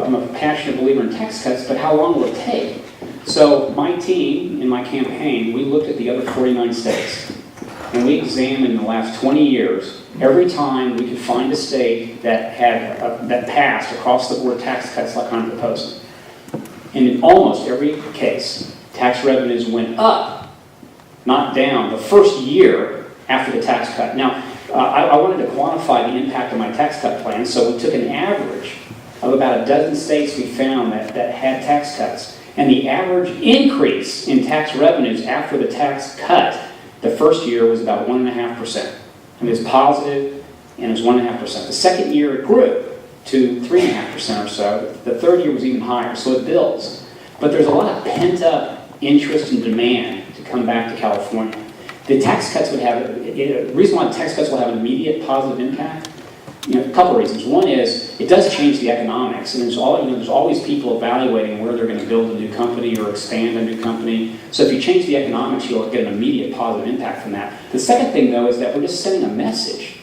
I'm a passionate believer in tax cuts, but how long will it take? So my team, in my campaign, we looked at the other 49 states, and we examined in the last 20 years, every time we could find a state that had that passed across the board tax cuts like I'm proposing. And in almost every case, tax revenues went up, not down, the first year after the tax cut. Now, I wanted to quantify the impact of my tax cut plan, so we took an average of about a dozen states we found that had tax cuts. And the average increase in tax revenues after the tax cut, the first year was about 1.5%. And it was positive, and it was 1.5%. The second year it grew to 3.5% or so. The third year was even higher, so it builds. But there's a lot of pent-up interest and demand to come back to California. The tax cuts would have, the reason why the tax cuts will have an immediate positive impact, a couple of reasons. One is, it does change the economics, and there's always people evaluating where they're going to build a new company or expand a new company. So if you change the economics, you'll get an immediate positive impact from that. The second thing, though, is that we're just sending a message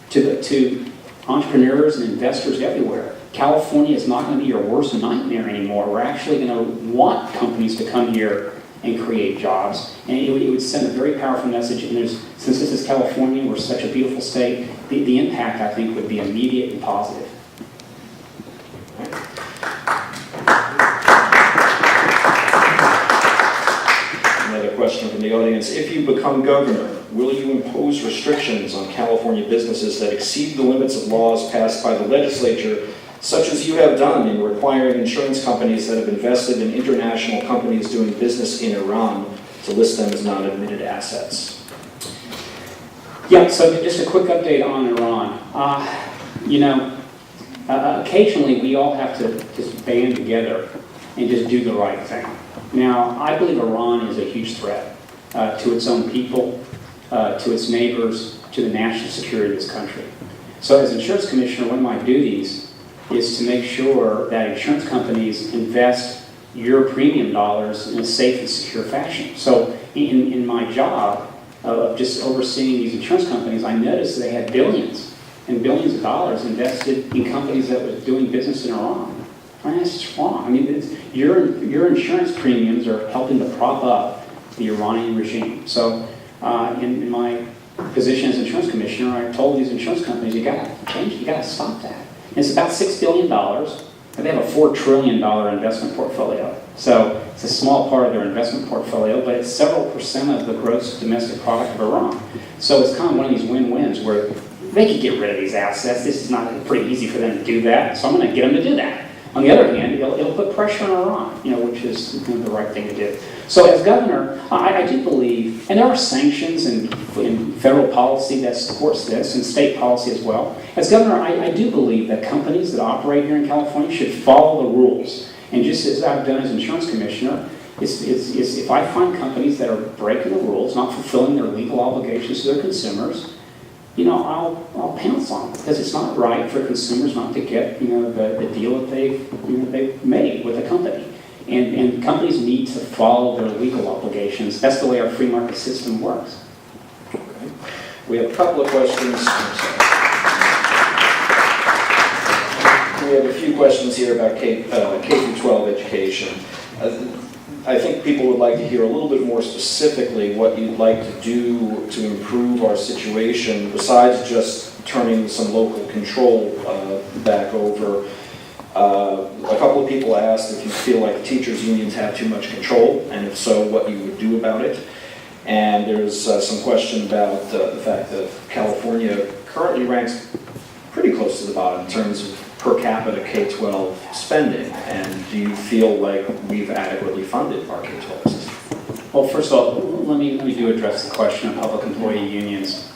to entrepreneurs and investors everywhere. California is not going to be your worst nightmare anymore. We're actually going to want companies to come here and create jobs. And it would send a very powerful message. And since this is California, we're such a beautiful state, the impact, I think, would be immediate and positive. Another question from the audience. If you become governor, will you impose restrictions on California businesses that exceed the limits of laws passed by the legislature, such as you have done in requiring insurance companies that have invested in international companies doing business in Iran to list them as non-admitted assets? Yeah, so just a quick update on Iran. Occasionally we all have to just band together and just do the right thing. Now, I believe Iran is a huge threat to its own people, to its neighbors, to the national security of this country. So as insurance commissioner, one of my duties is to make sure that insurance companies invest your premium dollars in a safe and secure fashion. So in my job of just overseeing these insurance companies, I noticed they had billions and billions of dollars invested in companies that were doing business in Iran. I mean, that's just wrong. I mean, your insurance premiums are helping to prop up the Iranian regime. So in my position as insurance commissioner, I told these insurance companies, you got to change, you got to stop that. And it's about $6 billion, and they have a $4 trillion investment portfolio. So it's a small part of their investment portfolio, but it's several percent of the gross domestic product of Iran. So it's kind of one of these win-wins where they could get rid of these assets. This is not pretty easy for them to do that, so I'm going to get them to do that. On the other hand, it'll put pressure on Iran, which is the right thing to do. So as governor, I do believe, and there are sanctions in federal policy that supports this, and state policy as well. As governor, I do believe that companies that operate here in California should follow the rules. And just as I've done as insurance commissioner, if I find companies that are breaking the rules, not fulfilling their legal obligations to their consumers, I'll pounce on them, because it's not right for consumers not to get the deal that they've made with a company. And companies need to follow their legal obligations. That's the way our free market system works. Okay. We have a couple of questions. We have a few questions here about K-12 education. I think people would like to hear a little bit more specifically what you'd like to do to improve our situation, besides just turning some local control back over. A couple of people asked if you feel like teachers' unions have too much control, and if so, what you would do about it. And there's some question about the fact that California currently ranks pretty close to the bottom in terms of per capita K-12 spending, and do you feel like we've adequately funded our K-12 system? Well, first of all, let me address the question of public employee unions.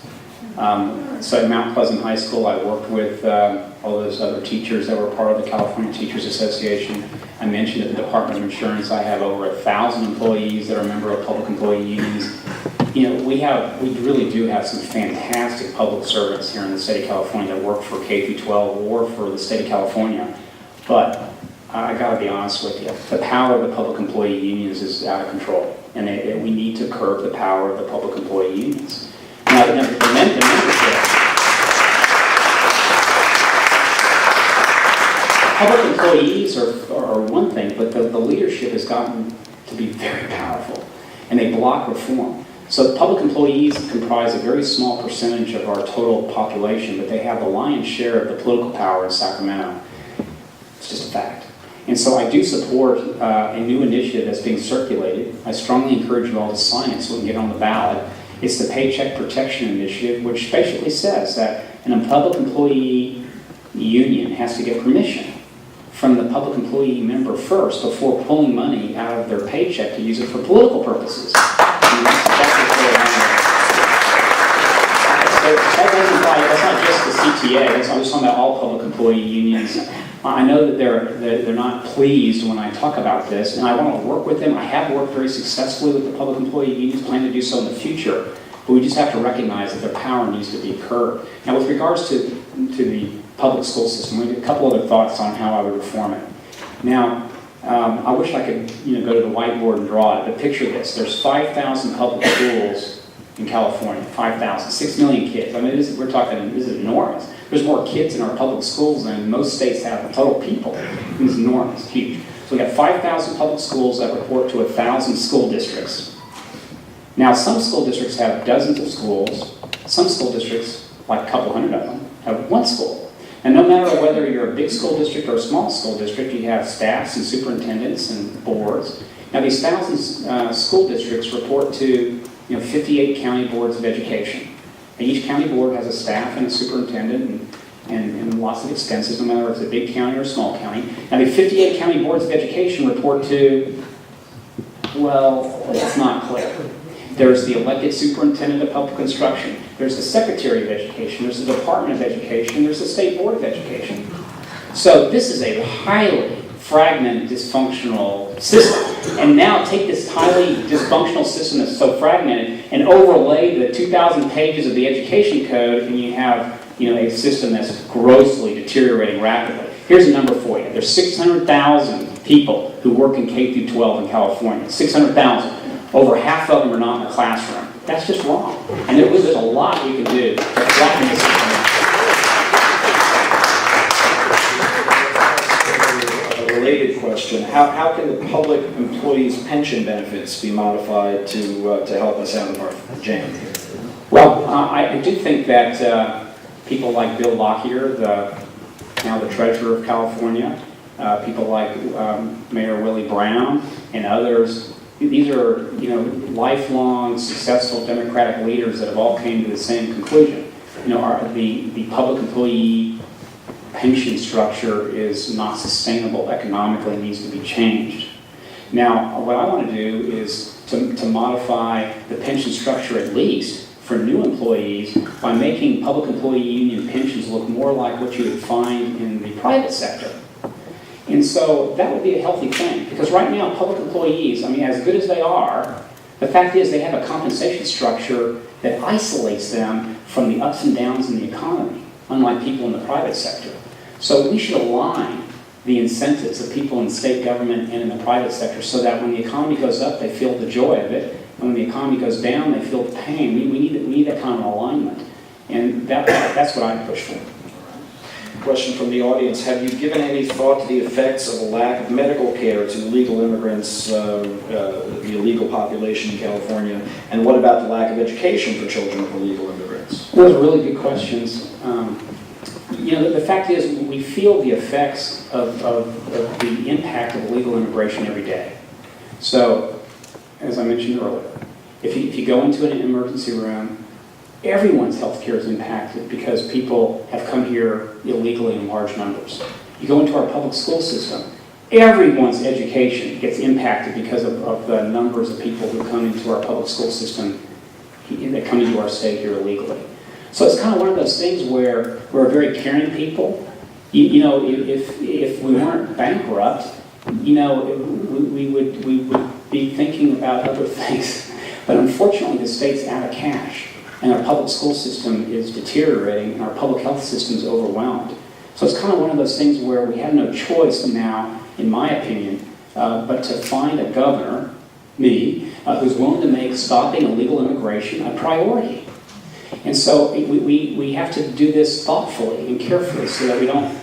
So at Mount Pleasant High School, I worked with all those other teachers that were part of the California Teachers Association. I mentioned at the Department of Insurance, I have over 1,000 employees that are a member of public employee unions. We really do have some fantastic public servants here in the state of California that work for K-12 or for the state of California. But I got to be honest with you, the power of the public employee unions is out of control, and we need to curb the power of the public employee unions. Now, the membership, public employees are one thing, but the leadership has gotten to be very powerful, and they block reform. So public employees comprise a very small percentage of our total population, but they have the lion's share of the political power in Sacramento. It's just a fact. And so I do support a new initiative that's being circulated. I strongly encourage you all to sign it so we can get on the ballot. It's the Paycheck Protection Initiative, which basically says that a public employee union has to get permission from the public employee member first before pulling money out of their paycheck to use it for political purposes. And that's exactly what's going on. So that doesn't apply, that's not just the CTA, I'm just talking about all public employee unions. I know that they're not pleased when I talk about this, and I want to work with them. I have worked very successfully with the public employee unions, plan to do so in the future, but we just have to recognize that their power needs to be curbed. Now, with regards to the public school system, we have a couple other thoughts on how I would reform it. Now, I wish I could go to the whiteboard and draw it, but picture this. There's 5,000 public schools in California, 5,000, 6 million kids. I mean, this is enormous. There's more kids in our public schools than most states have total people. It's enormous, huge. So we got 5,000 public schools that report to 1,000 school districts. Now, some school districts have dozens of schools. Some school districts, like a couple hundred of them, have one school. And no matter whether you're a big school district or a small school district, you have staffs and superintendents and boards. Now, these 1,000 school districts report to 58 county boards of education. And each county board has a staff and a superintendent and lots of expenses, no matter if it's a big county or a small county. Now, the 58 county boards of education report to, well, it's not clear. There's the elected superintendent of public instruction. There's the secretary of education. There's the department of education. There's the state board of education. So this is a highly fragmented, dysfunctional system. And now take this highly dysfunctional system that's so fragmented and overlay the 2,000 pages of the education code, and you have a system that's grossly deteriorating rapidly. Here's a number for you. There's 600,000 people who work in K through 12 in California. 600,000. Over half of them are not in the classroom. That's just wrong. And there's a lot we can do to flatten this system. A related question, how can the public employees' pension benefits be modified to help us out of our jam? Well, I do think that people like Bill Lockyer, now the treasurer of California, people like Mayor Willie Brown and others, these are lifelong successful Democratic leaders that have all came to the same conclusion. The public employee pension structure is not sustainable economically, needs to be changed. Now, what I want to do is to modify the pension structure at least for new employees by making public employee union pensions look more like what you would find in the private sector. And so that would be a healthy thing, because right now public employees, as good as they are, the fact is they have a compensation structure that isolates them from the ups and downs in the economy, unlike people in the private sector. So we should align the incentives of people in state government and in the private sector so that when the economy goes up, they feel the joy of it, and when the economy goes down, they feel the pain. We need that kind of alignment, and that's what I push for. Question from the audience, have you given any thought to the effects of a lack of medical care to illegal immigrants, the illegal population in California, and what about the lack of education for children of illegal immigrants? Those are really good questions. The fact is we feel the effects of the impact of illegal immigration every day. So, as I mentioned earlier, if you go into an emergency room, everyone's health care is impacted because people have come here illegally in large numbers. You go into our public school system, everyone's education gets impacted because of the numbers of people who come into our public school system that come into our state here illegally. So it's kind of one of those things where we're very caring people. If we weren't bankrupt, we would be thinking about other things. But unfortunately, the state's out of cash, and our public school system is deteriorating, and our public health system is overwhelmed. So it's kind of one of those things where we have no choice now, in my opinion, but to find a governor, me, who's willing to make stopping illegal immigration a priority. And so we have to do this thoughtfully and carefully so that we don't